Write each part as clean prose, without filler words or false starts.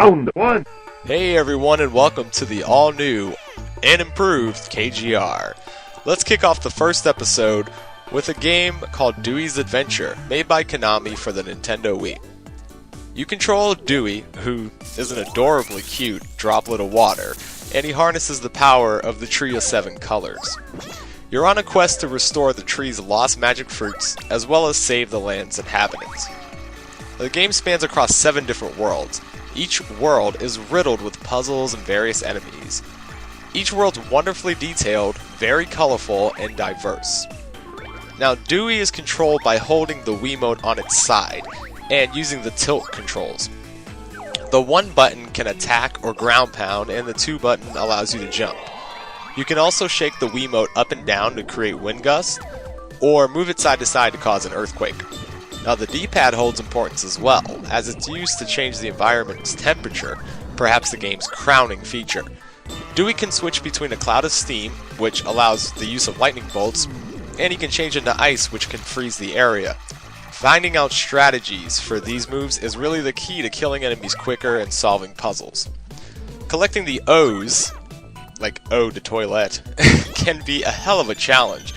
Round one. Hey everyone, and welcome to the all-new and improved KGR. Let's kick off the first episode with a game called Dewy's Adventure, made by Konami for the Nintendo Wii. You control Dewy, who is an adorably cute droplet of water, and he harnesses the power of the Tree of Seven Colors. You're on a quest to restore the tree's lost magic fruits, as well as save the land's inhabitants. The game spans across 7 different worlds. Each world is riddled with puzzles and various enemies. Each world's wonderfully detailed, very colorful, and diverse. Now, Dewy is controlled by holding the Wiimote on its side, and using the tilt controls. The 1 button can attack or ground pound, and the 2 button allows you to jump. You can also shake the Wiimote up and down to create wind gusts, or move it side to side to cause an earthquake. Now the D-pad holds importance as well, as it's used to change the environment's temperature, perhaps the game's crowning feature. Dewy can switch between a cloud of steam, which allows the use of lightning bolts, and he can change into ice, which can freeze the area. Finding out strategies for these moves is really the key to killing enemies quicker and solving puzzles. Collecting the O's, like O to toilet, can be a hell of a challenge,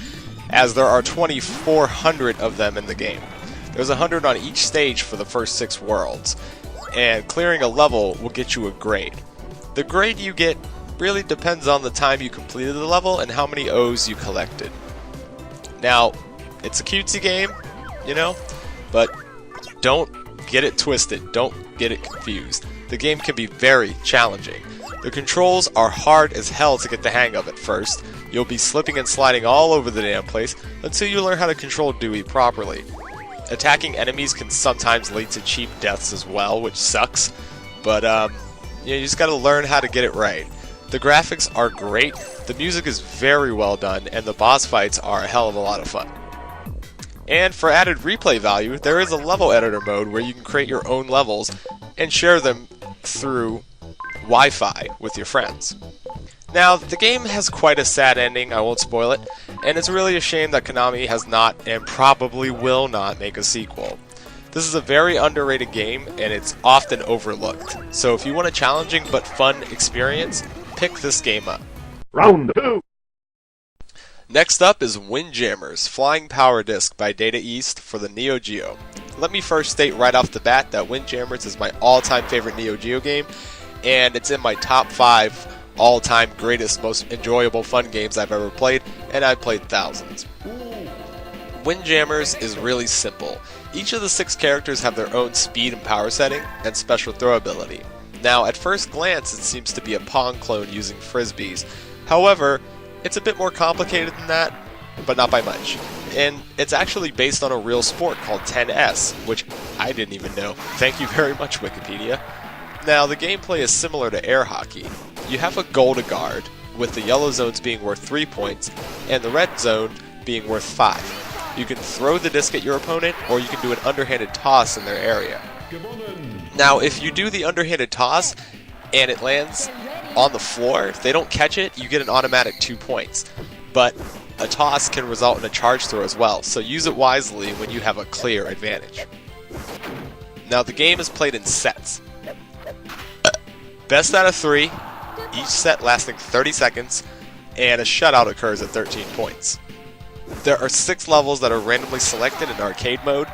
as there are 2,400 of them in the game. There's 100 on each stage for the first 6 worlds, and clearing a level will get you a grade. The grade you get really depends on the time you completed the level and how many O's you collected. Now, it's a cutesy game, you know, but don't get it twisted, don't get it confused. The game can be very challenging. The controls are hard as hell to get the hang of at first. You'll be slipping and sliding all over the damn place until you learn how to control Dewy properly. Attacking enemies can sometimes lead to cheap deaths as well, which sucks, but you just gotta learn how to get it right. The graphics are great, the music is very well done, and the boss fights are a hell of a lot of fun. And for added replay value, there is a level editor mode where you can create your own levels and share them through Wi-Fi with your friends. Now, the game has quite a sad ending, I won't spoil it, and it's really a shame that Konami has not and probably will not make a sequel. This is a very underrated game, and it's often overlooked. So if you want a challenging but fun experience, pick this game up. Round two. Next up is Windjammers, Flying Power Disc by Data East for the Neo Geo. Let me first state right off the bat that Windjammers is my all-time favorite Neo Geo game, and it's in my top 5 all-time greatest, most enjoyable fun games I've ever played, and I've played thousands. Windjammers is really simple. Each of the 6 characters have their own speed and power setting, and special throw ability. Now, at first glance, it seems to be a Pong clone using frisbees. However, it's a bit more complicated than that, but not by much. And it's actually based on a real sport called 10S, which I didn't even know. Thank you very much, Wikipedia. Now, the gameplay is similar to air hockey. You have a goal to guard, with the yellow zones being worth 3 points, and the red zone being worth 5. You can throw the disc at your opponent, or you can do an underhanded toss in their area. Now, if you do the underhanded toss, and it lands on the floor, if they don't catch it, you get an automatic 2 points. But a toss can result in a charge throw as well, so use it wisely when you have a clear advantage. Now, the game is played in sets. Best out of 3, each set lasting 30 seconds, and a shutout occurs at 13 points. There are 6 levels that are randomly selected in arcade mode.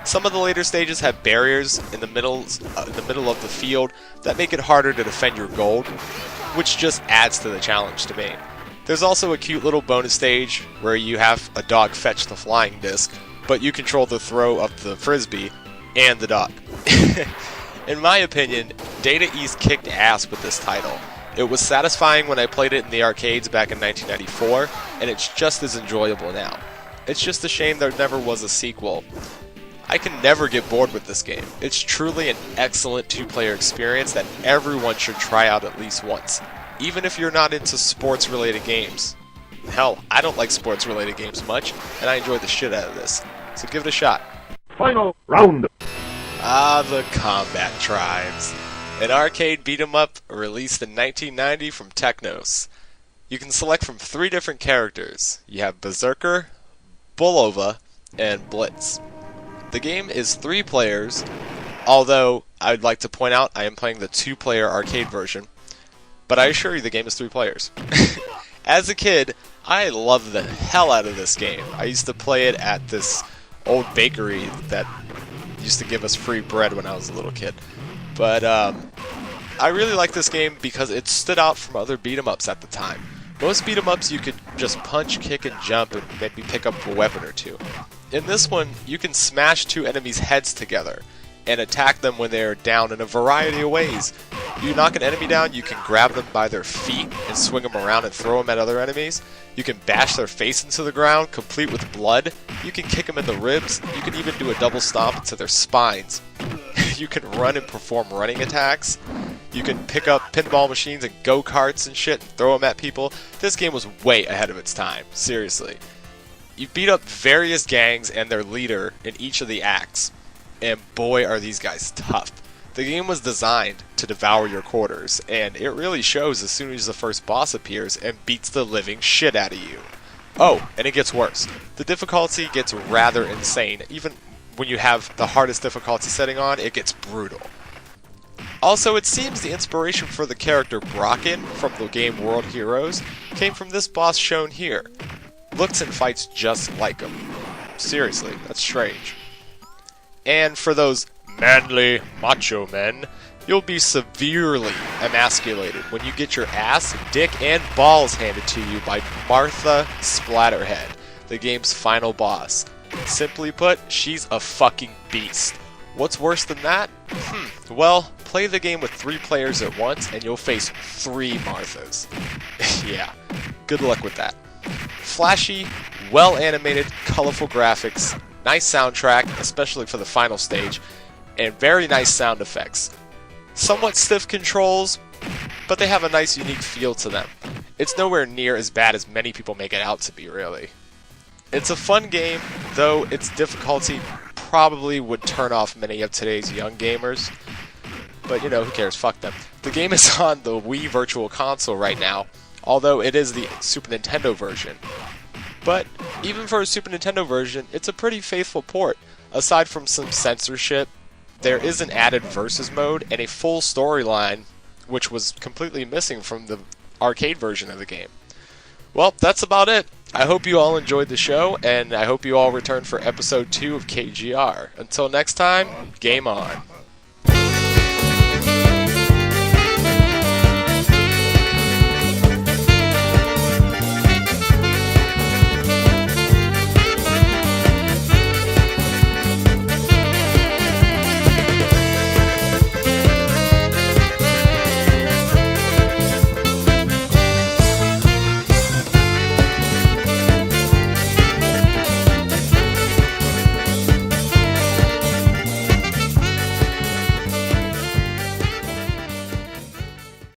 Some of the later stages have barriers in the middle of the field that make it harder to defend your gold, which just adds to the challenge to me. There's also a cute little bonus stage where you have a dog fetch the flying disc, but you control the throw of the frisbee and the dog. In my opinion, Data East kicked ass with this title. It was satisfying when I played it in the arcades back in 1994, and it's just as enjoyable now. It's just a shame there never was a sequel. I can never get bored with this game. It's truly an excellent 2-player experience that everyone should try out at least once, even if you're not into sports-related games. Hell, I don't like sports-related games much, and I enjoy the shit out of this, so give it a shot. Final round. The Combatribes, an arcade beat-em-up released in 1990 from Technos. You can select from 3 different characters. You have Berserker, Bulova, and Blitz. The game is 3 players, although I'd like to point out I am playing the 2-player arcade version, but I assure you the game is 3 players. As a kid, I loved the hell out of this game. I used to play it at this old bakery that used to give us free bread when I was a little kid. But I really like this game because it stood out from other beat-em-ups at the time. Most beat-em-ups you could just punch, kick, and jump and maybe pick up a weapon or two. In this one, you can smash 2 enemies' heads together and attack them when they're down in a variety of ways. You knock an enemy down, you can grab them by their feet and swing them around and throw them at other enemies. You can bash their face into the ground, complete with blood. You can kick them in the ribs. You can even do a double stomp into their spines. You can run and perform running attacks. You can pick up pinball machines and go-karts and shit and throw them at people. This game was way ahead of its time, seriously. You beat up various gangs and their leader in each of the acts. And boy, are these guys tough. The game was designed to devour your quarters, and it really shows as soon as the first boss appears and beats the living shit out of you. Oh, and it gets worse. The difficulty gets rather insane. Even when you have the hardest difficulty setting on, it gets brutal. Also, it seems the inspiration for the character Brocken from the game World Heroes came from this boss shown here. Looks and fights just like him. Seriously, that's strange. And for those manly macho men, you'll be severely emasculated when you get your ass, dick, and balls handed to you by Martha Splatterhead, the game's final boss. Simply put, she's a fucking beast. What's worse than that? Well, play the game with 3 players at once and you'll face 3 Marthas. Yeah, good luck with that. Flashy, well-animated, colorful graphics, nice soundtrack, especially for the final stage, and very nice sound effects. Somewhat stiff controls, but they have a nice unique feel to them. It's nowhere near as bad as many people make it out to be, really. It's a fun game, though its difficulty probably would turn off many of today's young gamers. But you know, who cares, fuck them. The game is on the Wii Virtual Console right now, although it is the Super Nintendo version. But even for a Super Nintendo version, it's a pretty faithful port. Aside from some censorship, there is an added versus mode and a full storyline, which was completely missing from the arcade version of the game. Well, that's about it. I hope you all enjoyed the show, and I hope you all return for episode 2 of KGR. Until next time, game on.